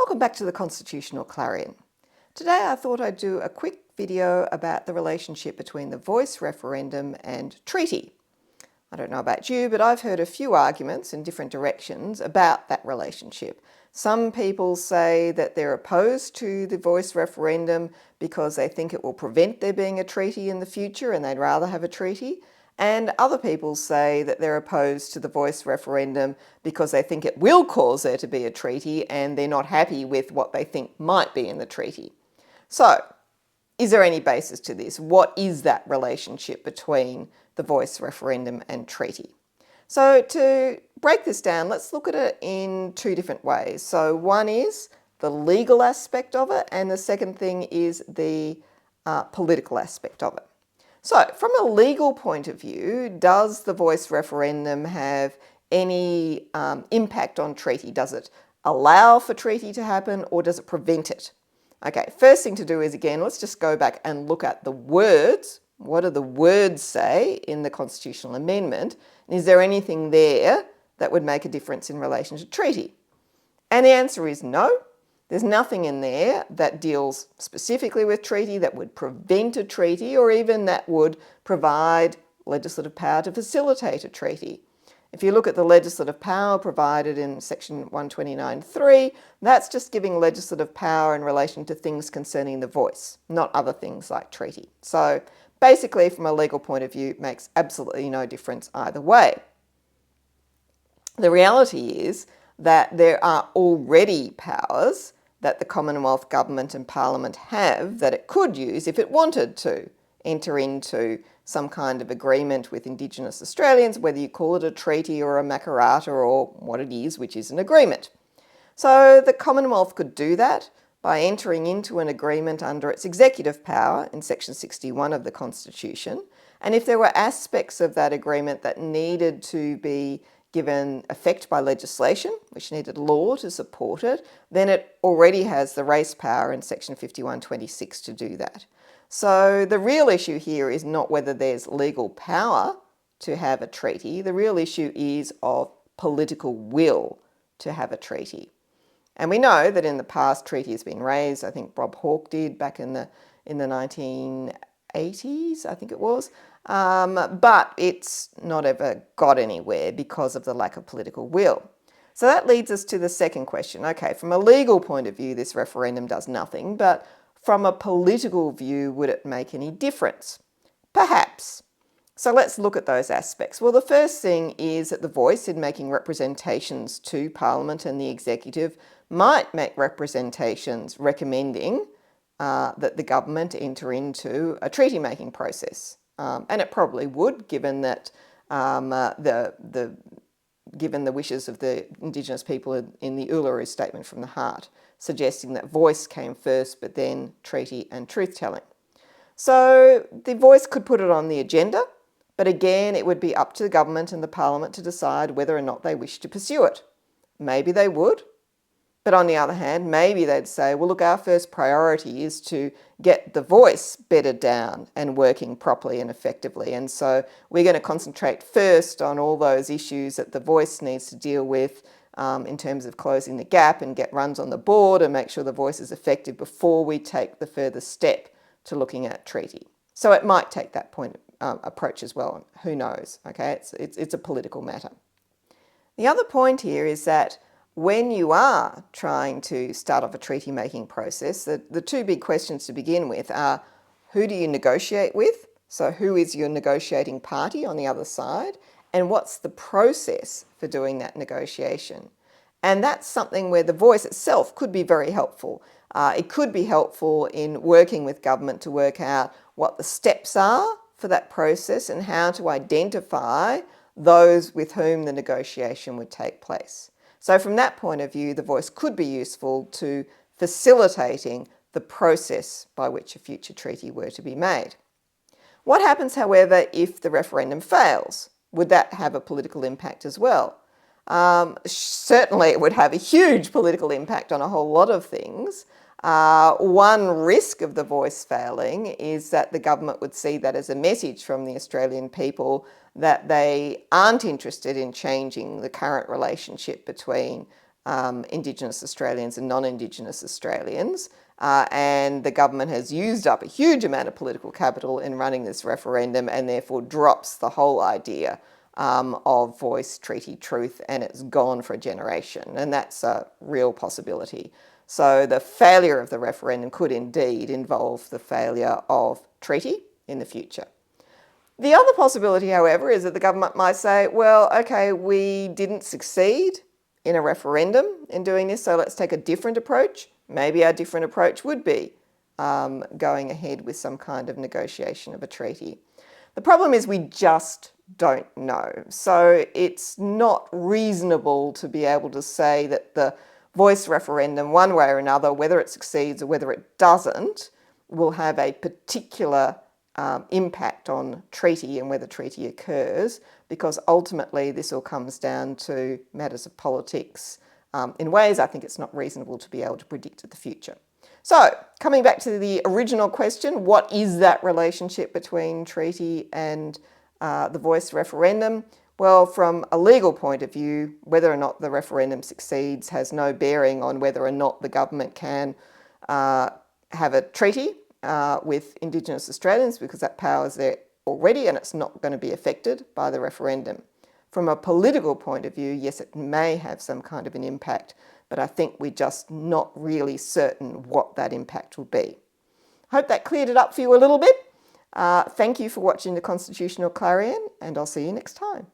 Welcome back to the Constitutional Clarion. Today I thought I'd do a quick video about the relationship between the voice referendum and treaty. I don't know about you, but I've heard a few arguments in different directions about that relationship. Some people say that they're opposed to the voice referendum because they think it will prevent there being a treaty in the future and they'd rather have a treaty. And other people say that they're opposed to the voice referendum because they think it will cause there to be a treaty and they're not happy with what they think might be in the treaty. So, is there any basis to this? What is that relationship between the voice referendum and treaty? So to break this down, let's look at it in two different ways. So one is the legal aspect of it, and the second thing is the political aspect of it. So from a legal point of view, does the voice referendum have any impact on treaty? Does it allow for treaty to happen or does it prevent it? Okay, first thing to do is, again, let's just go back and look at the words. What do the words say in the constitutional amendment? And is there anything there that would make a difference in relation to treaty? And the answer is no. There's nothing in there that deals specifically with treaty, that would prevent a treaty, or even that would provide legislative power to facilitate a treaty. If you look at the legislative power provided in section 129(3), that's just giving legislative power in relation to things concerning the voice, not other things like treaty. So basically, from a legal point of view, it makes absolutely no difference either way. The reality is that there are already powers that the Commonwealth Government and Parliament have that it could use if it wanted to enter into some kind of agreement with Indigenous Australians, whether you call it a treaty or a Makarrata or what it is, which is an agreement. So the Commonwealth could do that by entering into an agreement under its executive power in section 61 of the Constitution. And if there were aspects of that agreement that needed to be given effect by legislation, which needed law to support it, then it already has the race power in section 51(26) to do that. So the real issue here is not whether there's legal power to have a treaty. The real issue is of political will to have a treaty. And we know that in the past treaty has been raised. I think Bob Hawke did back in the 1980s, I think it was. But it's not ever got anywhere because of the lack of political will. So that leads us to the second question. Okay, from a legal point of view, this referendum does nothing, but from a political view, would it make any difference? Perhaps. So let's look at those aspects. Well, the first thing is that the voice in making representations to Parliament and the Executive might make representations recommending that the government enter into a treaty-making process. And it probably would, given that given the wishes of the Indigenous people in the Uluru Statement from the Heart, suggesting that voice came first, but then treaty and truth-telling. So the voice could put it on the agenda, but again, it would be up to the government and the Parliament to decide whether or not they wish to pursue it. Maybe they would. But on the other hand, maybe they'd say, well, look, our first priority is to get the voice bedded down and working properly and effectively. And so we're going to concentrate first on all those issues that the voice needs to deal with in terms of closing the gap and get runs on the board and make sure the voice is effective before we take the further step to looking at treaty. So it might take that approach as well. Who knows? Okay, it's a political matter. The other point here is that when you are trying to start off a treaty-making process, the two big questions to begin with are, who do you negotiate with? So who is your negotiating party on the other side? And what's the process for doing that negotiation? And that's something where the voice itself could be very helpful. It could be helpful in working with government to work out what the steps are for that process and how to identify those with whom the negotiation would take place. So from that point of view, the voice could be useful to facilitating the process by which a future treaty were to be made. What happens, however, if the referendum fails? Would that have a political impact as well? Certainly it would have a huge political impact on a whole lot of things. One risk of the voice failing is that the government would see that as a message from the Australian people that they aren't interested in changing the current relationship between Indigenous Australians and non-Indigenous Australians, and the government has used up a huge amount of political capital in running this referendum and therefore drops the whole idea of voice, treaty, truth, and it's gone for a generation, and that's a real possibility. So the failure of the referendum could indeed involve the failure of treaty in the future. The other possibility, however, is that the government might say, well, okay, we didn't succeed in a referendum in doing this, so let's take a different approach. Maybe our different approach would be going ahead with some kind of negotiation of a treaty. The problem is we just don't know. So it's not reasonable to be able to say that the voice referendum, one way or another, whether it succeeds or whether it doesn't, will have a particular impact on treaty and whether treaty occurs, because ultimately this all comes down to matters of politics in ways I think it's not reasonable to be able to predict the future. So, coming back to the original question, what is that relationship between treaty and the voice referendum? Well, from a legal point of view, whether or not the referendum succeeds has no bearing on whether or not the government can have a treaty with Indigenous Australians, because that power is there already and it's not going to be affected by the referendum. From a political point of view, yes, it may have some kind of an impact, but I think we're just not really certain what that impact will be. I hope that cleared it up for you a little bit. Thank you for watching the Constitutional Clarion, and I'll see you next time.